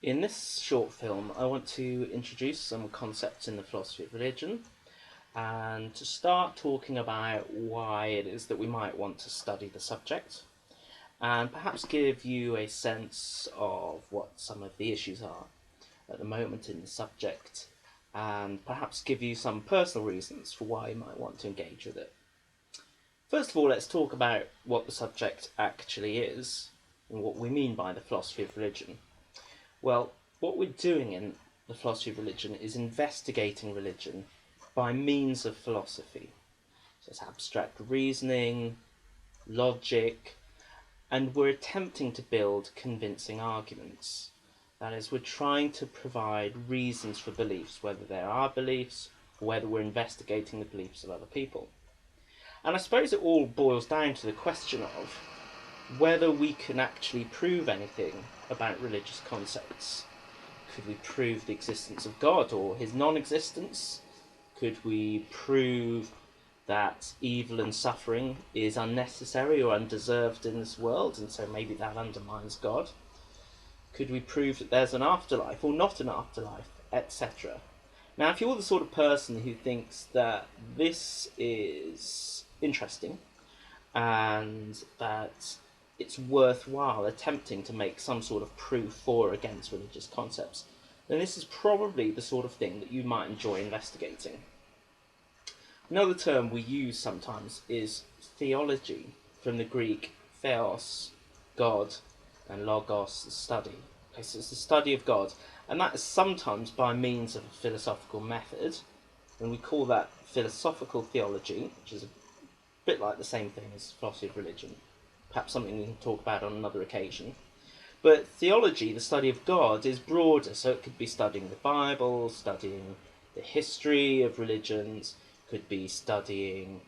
In this short film, I want to introduce some concepts in the philosophy of religion and to start talking about why it is that we might want to study the subject, and perhaps give you a sense of what some of the issues are at the moment in the subject, and perhaps give you some personal reasons for why you might want to engage with it. First of all, let's talk about what the subject actually is and what we mean by the philosophy of religion. Well, what we're doing in the philosophy of religion is investigating religion by means of philosophy. So it's abstract reasoning, logic, and we're attempting to build convincing arguments. That is, we're trying to provide reasons for beliefs, whether they're our beliefs or whether we're investigating the beliefs of other people. And I suppose it all boils down to the question of whether we can actually prove anything about religious concepts. Could we prove the existence of God or his non-existence? Could we prove that evil and suffering is unnecessary or undeserved in this world, and so maybe that undermines God? Could we prove that there's an afterlife or not an afterlife, etc.? Now, if you're the sort of person who thinks that this is interesting and that it's worthwhile attempting to make some sort of proof for or against religious concepts, then this is probably the sort of thing that you might enjoy investigating. Another term we use sometimes is theology, from the Greek theos, God, and logos, study. Okay, so it's the study of God, and that is sometimes by means of a philosophical method, and we call that philosophical theology, which is a bit like the same thing as philosophy of religion. Perhaps something we can talk about on another occasion. But theology, the study of God, is broader, so it could be studying the Bible, studying the history of religions, could be studying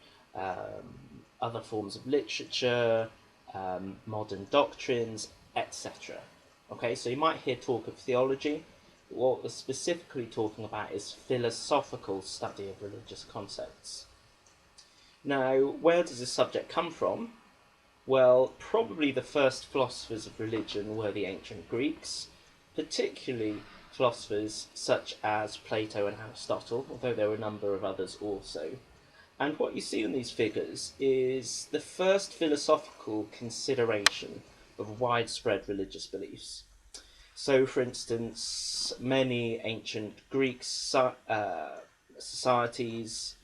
other forms of literature, modern doctrines, etc. Okay, so you might hear talk of theology, but what we're specifically talking about is philosophical study of religious concepts. Now, where does this subject come from? Well, probably the first philosophers of religion were the ancient Greeks, particularly philosophers such as Plato and Aristotle, although there were a number of others also. And what you see in these figures is the first philosophical consideration of widespread religious beliefs. So, for instance, many ancient Greek societies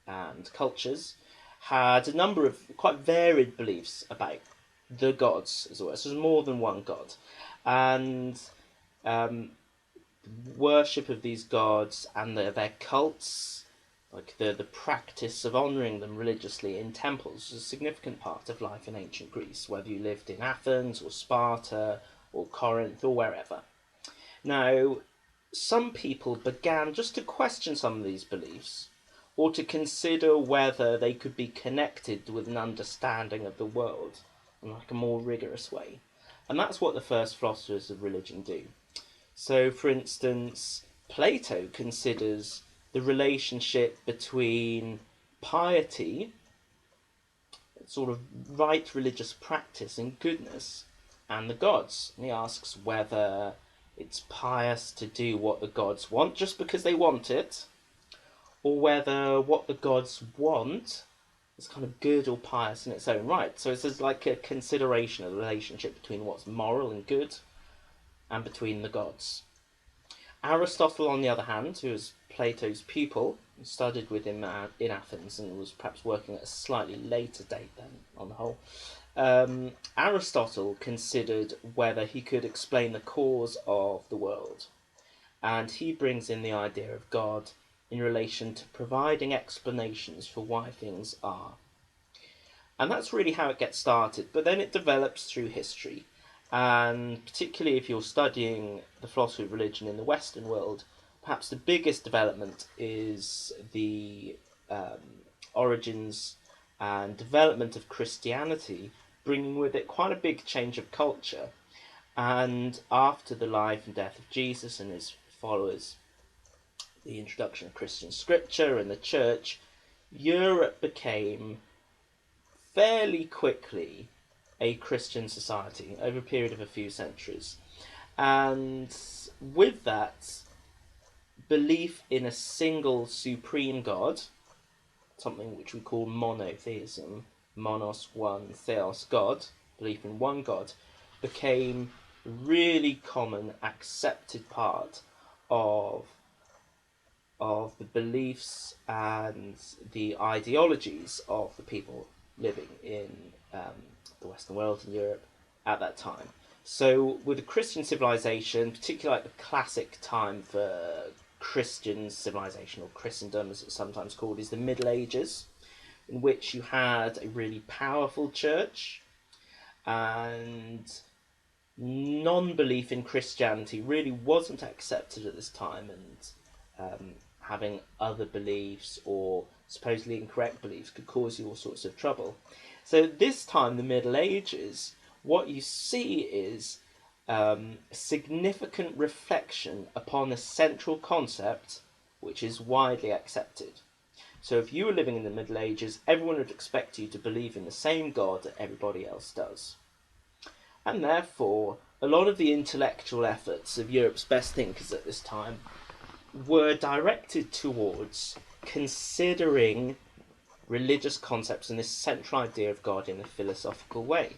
and cultures had a number of quite varied beliefs about the gods, as well. So there's more than one god. And worship of these gods and their cults, like the practice of honouring them religiously in temples, was a significant part of life in ancient Greece, whether you lived in Athens or Sparta or Corinth or wherever. Now, some people began just to question some of these beliefs, or to consider whether they could be connected with an understanding of the world in like a more rigorous way. And that's what the first philosophers of religion do. So, for instance, Plato considers the relationship between piety, sort of right religious practice and goodness, and the gods. And he asks whether it's pious to do what the gods want just because they want it, or whether what the gods want is kind of good or pious in its own right. So it's like a consideration of the relationship between what's moral and good and between the gods. Aristotle, on the other hand, who was Plato's pupil, studied with him in Athens and was perhaps working at a slightly later date then, on the whole, Aristotle considered whether he could explain the cause of the world. And he brings in the idea of God in relation to providing explanations for why things are. And that's really how it gets started, but then it develops through history. And particularly if you're studying the philosophy of religion in the Western world, perhaps the biggest development is the origins and development of Christianity, bringing with it quite a big change of culture. And after the life and death of Jesus and his followers, the introduction of Christian scripture and the church, Europe became fairly quickly a Christian society over a period of a few centuries. And with that, belief in a single supreme God, something which we call monotheism, monos, one, theos, God, belief in one God, became a really common, accepted part of the beliefs and the ideologies of the people living in the Western world and Europe at that time. So with the Christian civilization, particularly like the classic time for Christian civilization, or Christendom as it's sometimes called, is the Middle Ages, in which you had a really powerful church, and non-belief in Christianity really wasn't accepted at this time, and having other beliefs or supposedly incorrect beliefs could cause you all sorts of trouble. So this time, the Middle Ages, what you see is significant reflection upon a central concept which is widely accepted. So if you were living in the Middle Ages, everyone would expect you to believe in the same God that everybody else does. And therefore, a lot of the intellectual efforts of Europe's best thinkers at this time were directed towards considering religious concepts and this central idea of God in a philosophical way.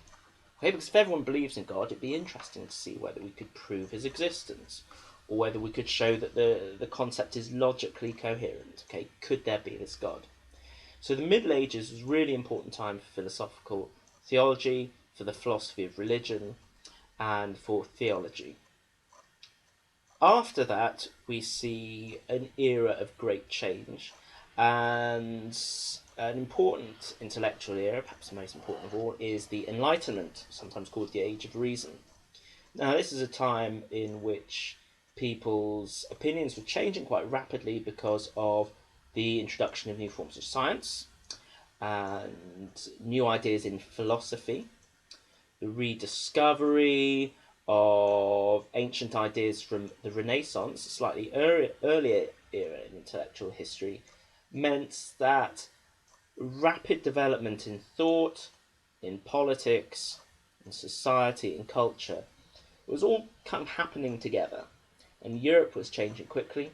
Okay, because if everyone believes in God, it'd be interesting to see whether we could prove his existence, or whether we could show that the concept is logically coherent. Okay, could there be this God? So the Middle Ages was a really important time for philosophical theology, for the philosophy of religion, and for theology. After that, we see an era of great change, and an important intellectual era, perhaps the most important of all, is the Enlightenment, sometimes called the Age of Reason. Now, this is a time in which people's opinions were changing quite rapidly because of the introduction of new forms of science and new ideas in philosophy, the rediscovery of ancient ideas from the Renaissance, a slightly earlier era in intellectual history, meant that rapid development in thought, in politics, in society, in culture, it was all kind of happening together, and Europe was changing quickly.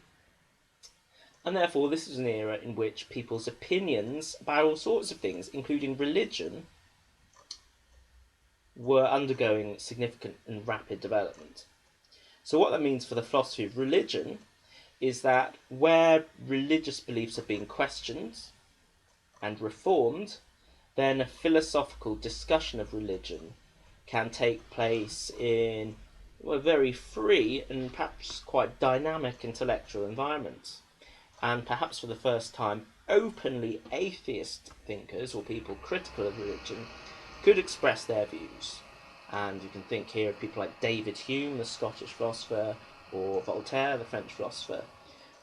And therefore, this is an era in which people's opinions about all sorts of things, including religion, were undergoing significant and rapid development. So what that means for the philosophy of religion is that where religious beliefs are being questioned and reformed, then a philosophical discussion of religion can take place in a very free and perhaps quite dynamic intellectual environment. And perhaps for the first time, openly atheist thinkers, or people critical of religion, could express their views. And you can think here of people like David Hume, the Scottish philosopher, or Voltaire, the French philosopher,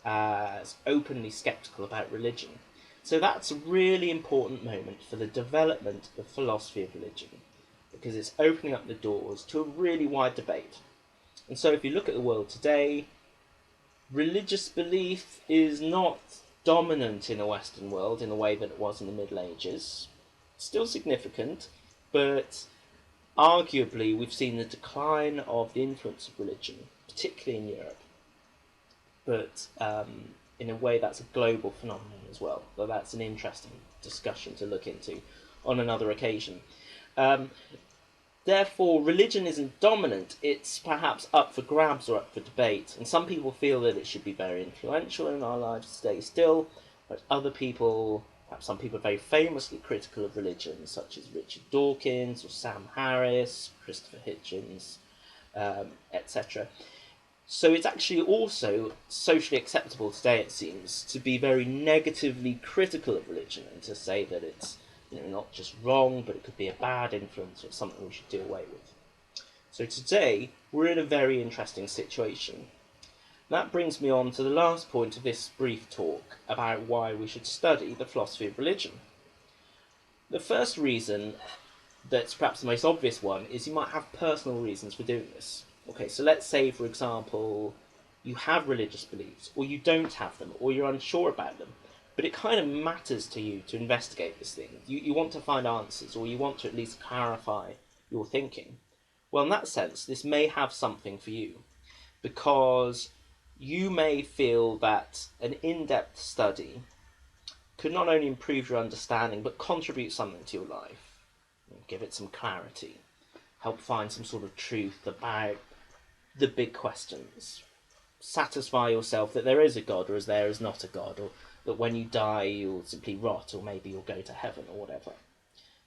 as openly sceptical about religion. So that's a really important moment for the development of philosophy of religion, because it's opening up the doors to a really wide debate. And so if you look at the world today, religious belief is not dominant in the Western world in the way that it was in the Middle Ages. It's still significant, but arguably we've seen the decline of the influence of religion, particularly in Europe. But in a way that's a global phenomenon as well. So that's an interesting discussion to look into on another occasion. Therefore, religion isn't dominant, it's perhaps up for grabs or up for debate. And some people feel that it should be very influential in our lives today still, but other people, perhaps some people are very famously critical of religion, such as Richard Dawkins or Sam Harris, Christopher Hitchens, etc. So it's actually also socially acceptable today, it seems, to be very negatively critical of religion and to say that it's not just wrong, but it could be a bad influence or something we should do away with. So today, we're in a very interesting situation. That brings me on to the last point of this brief talk about why we should study the philosophy of religion. The first reason, that's perhaps the most obvious one, is you might have personal reasons for doing this. Okay, so let's say, for example, you have religious beliefs, or you don't have them, or you're unsure about them, but it kind of matters to you to investigate this thing. You want to find answers, or you want to at least clarify your thinking. Well, in that sense, this may have something for you, because you may feel that an in-depth study could not only improve your understanding, but contribute something to your life. Give it some clarity, help find some sort of truth about the big questions. Satisfy yourself that there is a God, or as there is not a God, or that when you die you'll simply rot, or maybe you'll go to heaven, or whatever.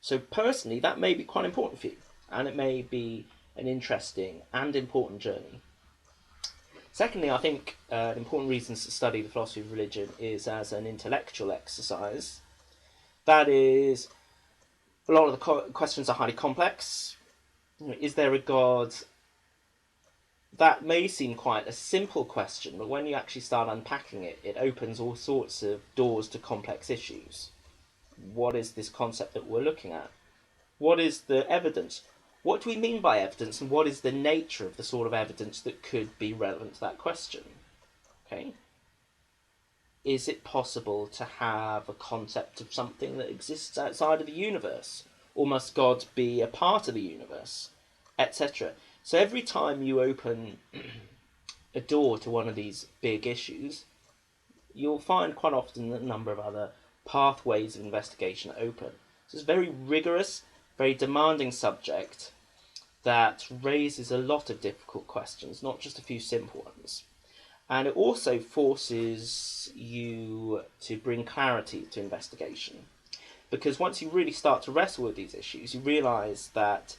So personally, that may be quite important for you, and it may be an interesting and important journey. Secondly, I think an important reason to study the philosophy of religion is as an intellectual exercise. That is, a lot of the questions are highly complex. Is there a God? That may seem quite a simple question, but when you actually start unpacking it, it opens all sorts of doors to complex issues. What is this concept that we're looking at? What is the evidence? What do we mean by evidence, and what is the nature of the sort of evidence that could be relevant to that question? Okay. Is it possible to have a concept of something that exists outside of the universe? Or must God be a part of the universe? Etc. So every time you open a door to one of these big issues, you'll find quite often a number of other pathways of investigation open. So it's a very rigorous, very demanding subject that raises a lot of difficult questions, not just a few simple ones. And it also forces you to bring clarity to investigation. Because once you really start to wrestle with these issues, you realise that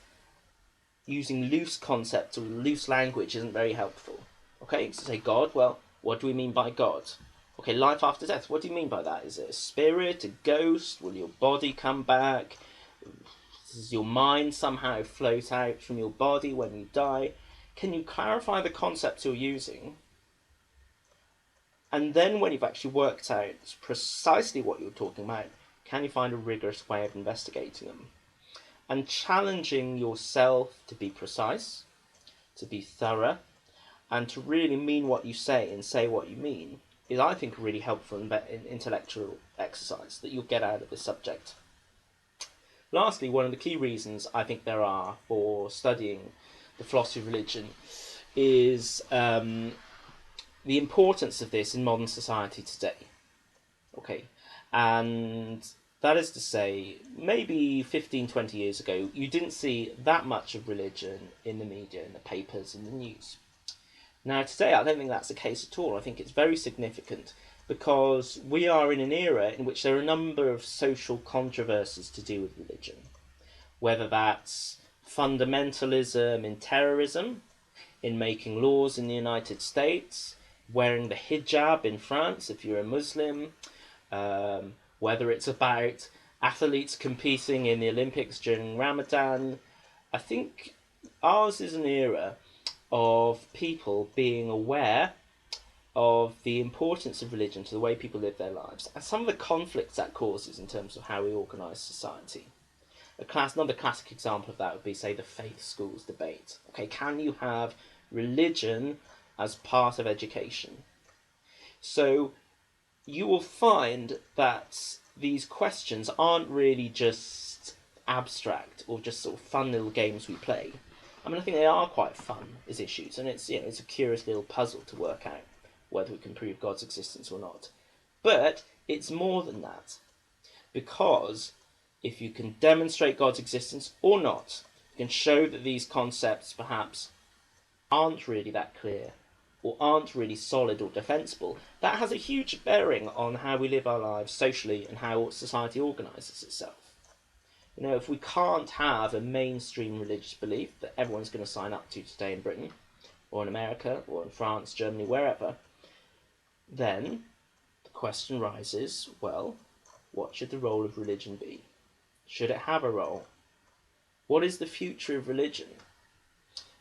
using loose concepts or loose language isn't very helpful. Okay, so say God, well, what do we mean by God? Okay, life after death, what do you mean by that? Is it a spirit, a ghost? Will your body come back? Does your mind somehow float out from your body when you die? Can you clarify the concepts you're using? And then when you've actually worked out precisely what you're talking about, can you find a rigorous way of investigating them? And challenging yourself to be precise, to be thorough, and to really mean what you say and say what you mean is, I think, a really helpful intellectual exercise that you'll get out of this subject. Lastly, one of the key reasons I think there are for studying the philosophy of religion is the importance of this in modern society today. Okay, and that is to say, maybe 15, 20 years ago, you didn't see that much of religion in the media, in the papers, in the news. Now, today, I don't think that's the case at all. I think it's very significant because we are in an era in which there are a number of social controversies to do with religion. Whether that's fundamentalism in terrorism, in making laws in the United States, wearing the hijab in France if you're a Muslim, whether it's about athletes competing in the Olympics during Ramadan. I think ours is an era of people being aware of the importance of religion to the way people live their lives, and some of the conflicts that causes in terms of how we organise society. Another classic example of that would be, say, the faith schools debate. Okay, can you have religion as part of education? So you will find that these questions aren't really just abstract or just sort of fun little games we play. I mean, I think they are quite fun as issues, and it's a curious little puzzle to work out whether we can prove God's existence or not. But it's more than that, because if you can demonstrate God's existence or not, you can show that these concepts perhaps aren't really that clear, or aren't really solid or defensible, that has a huge bearing on how we live our lives socially and how society organises itself. If we can't have a mainstream religious belief that everyone's going to sign up to today in Britain, or in America, or in France, Germany, wherever, then the question rises, well, what should the role of religion be? Should it have a role? What is the future of religion?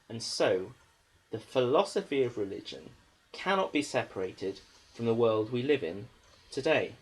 And so, the philosophy of religion cannot be separated from the world we live in today.